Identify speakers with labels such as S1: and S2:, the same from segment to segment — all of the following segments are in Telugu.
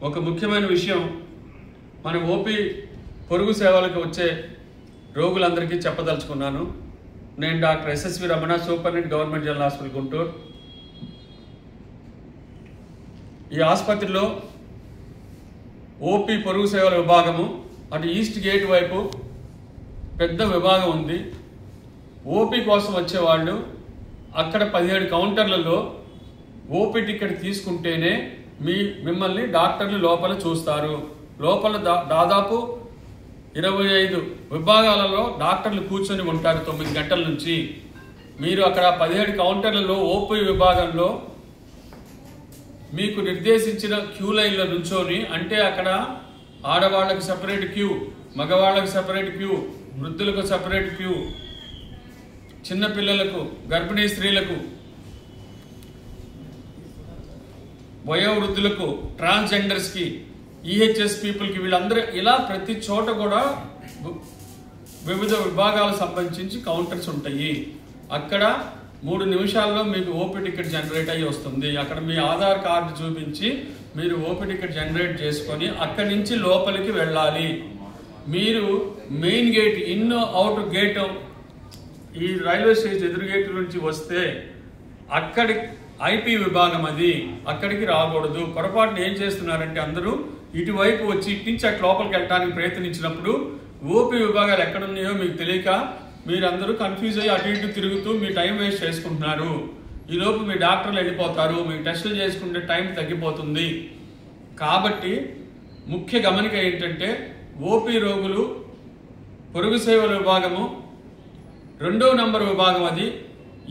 S1: ఒక ముఖ్యమైన విషయం మన ఓపీ పొరుగు సేవలకు వచ్చే రోగులందరికీ చెప్పదలుచుకున్నాను. నేను doctor SSV Ramana, superintendent government general hospital Guntur. ఈ ఆసుపత్రిలో ఓపీ పొరుగు సేవల విభాగము అటు ఈస్ట్ గేట్ వైపు పెద్ద విభాగం ఉంది. ఓపీ కోసం వచ్చేవాళ్ళు అక్కడ 17 కౌంటర్లలో ఓపీ టికెట్ తీసుకుంటేనే మిమ్మల్ని డాక్టర్లు లోపల చూస్తారు. లోపల దాదాపు 25 విభాగాలలో డాక్టర్లు కూర్చొని ఉంటారు 9 గంటల నుంచి. మీరు అక్కడ 17 కౌంటర్లలో ఓపీ విభాగంలో మీకు నిర్దేశించిన క్యూ లైన్లో నుంచొని, అంటే అక్కడ ఆడవాళ్ళకి సెపరేట్ క్యూ, మగవాళ్ళకి సెపరేట్ క్యూ, వృద్ధులకు సెపరేట్ క్యూ, చిన్నపిల్లలకు, గర్భిణీ స్త్రీలకు, వయోవృద్ధులకు, ట్రాన్స్జెండర్స్కి, ఈహెచ్ఎస్ పీపుల్కి, వీళ్ళందరూ ఇలా ప్రతి చోట కూడా వివిధ విభాగాలకు సంబంధించి కౌంటర్స్ ఉంటాయి. అక్కడ 3 నిమిషాల్లో మీకు ఓపీ టికెట్ జనరేట్ అయ్యి వస్తుంది. అక్కడ మీ ఆధార్ కార్డు చూపించి మీరు ఓపీ టికెట్ జనరేట్ చేసుకొని అక్కడి నుంచి లోపలికి వెళ్ళాలి. మీరు main gate, in out gate, ఈ రైల్వే స్టేషన్ ఎదురు గేట్ నుంచి వస్తే అక్కడి ఐపీ విభాగం అది, అక్కడికి రాకూడదు. పొరపాటున ఏం చేస్తున్నారంటే అందరూ ఇటువైపు వచ్చి ఇటు నుంచి అటు లోపలికి వెళ్ళడానికి ప్రయత్నించినప్పుడు ఓపీ విభాగాలు ఎక్కడున్నాయో మీకు తెలియక మీరందరూ కన్ఫ్యూజ్ అయ్యి అటు ఇటు తిరుగుతూ మీ టైం వేస్ట్ చేసుకుంటున్నారు. ఈలోపు మీ డాక్టర్లు వెళ్ళిపోతారు, మీకు టెస్టులు చేసుకుంటే టైం తగ్గిపోతుంది. కాబట్టి ముఖ్య గమనిక ఏంటంటే ఓపీ రోగులు పొరుగు సేవల విభాగము 2వ నంబర్ విభాగం, అది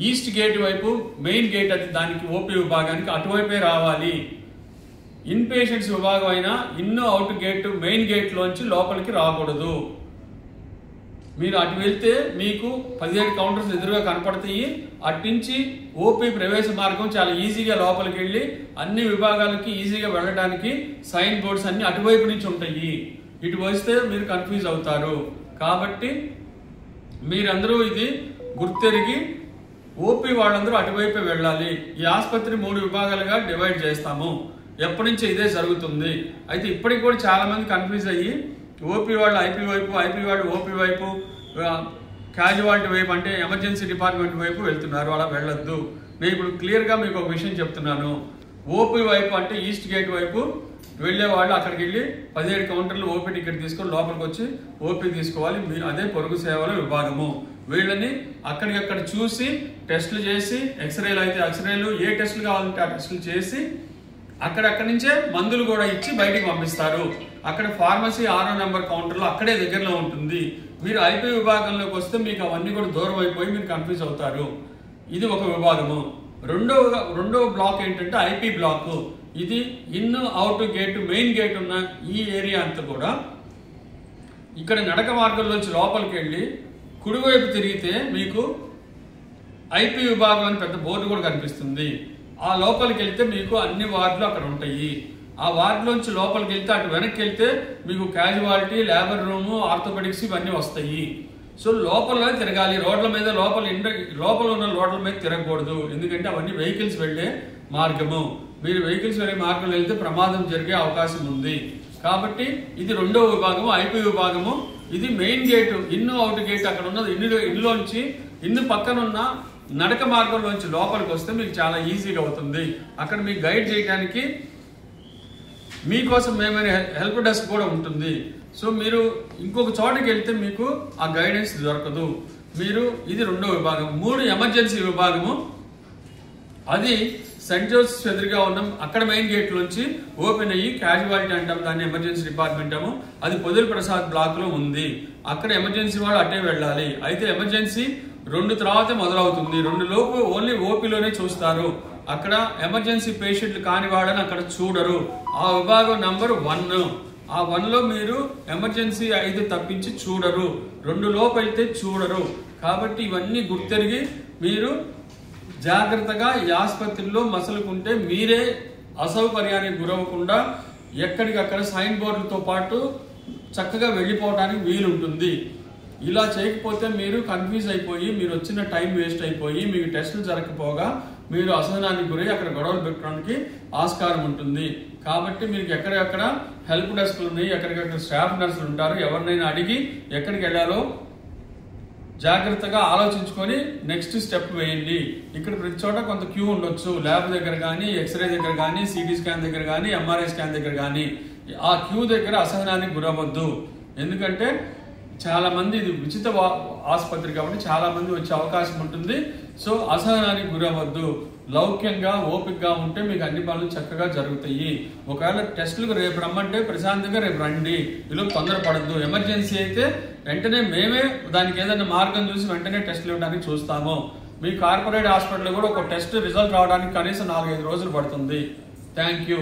S1: ఈస్ట్ గేట్ వైపు మెయిన్ గేట్, అది దానికి ఓపీ విభాగానికి అటువైపే రావాలి. ఇన్ పేషెంట్స్ విభాగం అయినా ఇన్ అవుట్ గేట్ మెయిన్ గేట్లోంచి లోపలికి రాకూడదు. మీరు అటు వెళ్తే మీకు 17 కౌంటర్స్ ఎదురుగా కనపడతాయి. అట్నుంచి ఓపీ ప్రవేశ మార్గం చాలా ఈజీగా లోపలికి వెళ్ళి అన్ని విభాగాలకి ఈజీగా వెళ్ళడానికి సైన్ బోర్డ్స్ అన్ని అటువైపు నుంచి ఉంటాయి. ఇటు వస్తే మీరు కన్ఫ్యూజ్ అవుతారు. కాబట్టి మీరందరూ ఇది గుర్తెరిగి ఓపీ వాళ్ళందరూ అటువైపే వెళ్ళాలి. ఈ ఆసుపత్రి 3 విభాగాలుగా డివైడ్ చేస్తాము. ఎప్పటి నుంచి ఇదే జరుగుతుంది. అయితే ఇప్పటికి కూడా చాలా మంది కన్ఫ్యూజ్ అయ్యి ఓపీ వాళ్ళు ఐపీ వైపు, ఐపీ వాళ్ళు ఓపీ వైపు, క్యాజువాలిటీ వైపు, అంటే ఎమర్జెన్సీ డిపార్ట్మెంట్ వైపు వెళ్తున్నారు. అలా వెళ్ళొద్దు. నేను ఇప్పుడు క్లియర్గా మీకు ఒక విషయం చెప్తున్నాను. ఓపీ వైపు అంటే ఈస్ట్ గేట్ వైపు వెళ్ళే వాళ్ళు అక్కడికి వెళ్ళి 17 కౌంటర్లు ఓపీ టికెట్ తీసుకొని లోపలికి వచ్చి ఓపీ తీసుకోవాలి. అదే పొరుగు సేవల విభాగము. వీళ్ళని అక్కడికక్కడ చూసి టెస్టులు చేసి, ఎక్స్రేలు అయితే ఎక్స్రేలు, ఏ టెస్టులు కావాలంటే ఆ టెస్టులు చేసి అక్కడక్కడి నుంచే మందులు కూడా ఇచ్చి బయటికి పంపిస్తారు. అక్కడ ఫార్మసీ 6వ నంబర్ కౌంటర్లో అక్కడే దగ్గరలో ఉంటుంది. మీరు ఐపీ విభాగంలోకి వస్తే మీకు అవన్నీ కూడా దూరం అయిపోయి మీరు కన్ఫ్యూజ్ అవుతారు. ఇది ఒక విభాగము. రెండవ బ్లాక్ ఏంటంటే ఐపీ బ్లాక్. ఇది in out gate main gate ఉన్న ఈ ఏరియా అంతా కూడా ఇక్కడ నడక మార్గంలోంచి లోపలికి వెళ్ళి కుడివైపు తిరిగితే మీకు ఐపీ విభాగం అని పెద్ద బోర్డు కూడా కనిపిస్తుంది. ఆ లోపలికి వెళ్తే మీకు అన్ని వార్డులు అక్కడ ఉంటాయి. ఆ వార్డులోంచి లోపలికి వెళ్తే అటు వెనక్కి వెళ్తే మీకు క్యాజువాలిటీ, లేబర్ రూము, ఆర్థోపెడిక్స్ ఇవన్నీ వస్తాయి. సో లోపల తిరగాలి. రోడ్ల మీద లోపల ఉన్న రోడ్ల మీద తిరగకూడదు. ఎందుకంటే అవన్నీ వెహికల్స్ వెళ్లే మార్గము. మీరు వెహికల్స్ వెళ్ళే మార్గంలో వెళ్తే ప్రమాదం జరిగే అవకాశం ఉంది. కాబట్టి ఇది 2వ విభాగము, ఐపీ విభాగము. ఇది main gate, in out gate. అక్కడ ఉన్నది ఇన్నులోంచి, ఇన్ను పక్కనున్న నడక మార్గంలోంచి లోపలికి వస్తే మీకు చాలా ఈజీగా అవుతుంది. అక్కడ మీకు గైడ్ చేయడానికి మీకోసం మేమైనా హెల్ప్ డెస్క్ కూడా ఉంటుంది. సో మీరు ఇంకొక చోటకి వెళ్తే మీకు ఆ గైడెన్స్ దొరకదు. ఇది 2వ విభాగం. 3 ఎమర్జెన్సీ విభాగము. అది సెంట్ జోసెఫ్ ఎదురుగా ఉన్నాం. అక్కడ మెయిన్ గేట్ నుంచి ఓపెన్ అయ్యి క్యాజువాలిటీ అంటాం, దాన్ని ఎమర్జెన్సీ డిపార్ట్మెంట్ ఏమో, అది పొదిలి ప్రసాద్ బ్లాక్ లో ఉంది. అక్కడ ఎమర్జెన్సీ వాళ్ళు అట్టే వెళ్ళాలి. అయితే ఎమర్జెన్సీ 2 తర్వాతే మొదలవుతుంది. 2 లోపు ఓన్లీ ఓపీలోనే చూస్తారు. అక్కడ ఎమర్జెన్సీ పేషెంట్లు కాని వాళ్ళని అక్కడ చూడరు. ఆ విభాగం నంబర్ 1. ఆ 1లో మీరు ఎమర్జెన్సీ 5 తప్పించి చూడరు. 2 లోపు వెళ్తే చూడరు. కాబట్టి ఇవన్నీ గుర్తెరిగి మీరు జాగ్రత్తగా ఈ ఆసుపత్రిలో మసలుకుంటే మీరే అసౌకర్యానికి గురవకుండా ఎక్కడికక్కడ సైన్ బోర్డులతో పాటు చక్కగా వెళ్ళిపోవడానికి వీలుంటుంది. ఇలా చేయకపోతే మీరు కన్ఫ్యూజ్ అయిపోయి మీరు వచ్చిన టైం వేస్ట్ అయిపోయి మీకు టెస్టులు జరగకపోగా మీరు అసహనానికి గురై అక్కడ గొడవలు పెట్టడానికి ఆస్కారం ఉంటుంది. కాబట్టి మీకు ఎక్కడెక్కడ హెల్ప్ డెస్క్లు ఉన్నాయి, ఎక్కడికక్కడ స్టాఫ్ నర్సులు ఉంటారు. ఎవరినైనా అడిగి ఎక్కడికి వెళ్ళాలో జాగ్రత్తగా ఆలోచించుకొని నెక్స్ట్ స్టెప్ వేయండి. ఇక్కడ ప్రతి చోట కొంత క్యూ ఉండొచ్చు, ల్యాబ్ దగ్గర కానీ, ఎక్స్రే దగ్గర కానీ, సిటీ స్కాన్ దగ్గర కానీ, ఎంఆర్ఐ స్కాన్ దగ్గర కానీ. ఆ క్యూ దగ్గర అసహనానికి గురవద్దు. ఎందుకంటే చాలా మంది, ఇది ఉచిత ఆసుపత్రి కాబట్టి చాలా మంది వచ్చే అవకాశం ఉంటుంది. సో అసహనానికి గురవద్దు. లౌక్యంగా ఓపికగా ఉంటే మీకు అన్ని పనులు చక్కగా జరుగుతాయి. ఒకవేళ టెస్టులకు రేపు రమ్మంటే ప్రశాంతంగా రేపు రండి, ఇలా తొందరపడద్దు. ఎమర్జెన్సీ అయితే వెంటనే మేమే దానికి ఏదైనా మార్గం చూసి వెంటనే టెస్టులు ఇవ్వడానికి చూస్తాము. మీ కార్పొరేట్ హాస్పిటల్ కూడా ఒక టెస్ట్ రిజల్ట్ రావడానికి కనీసం 4-5 రోజులు పడుతుంది. Thank you.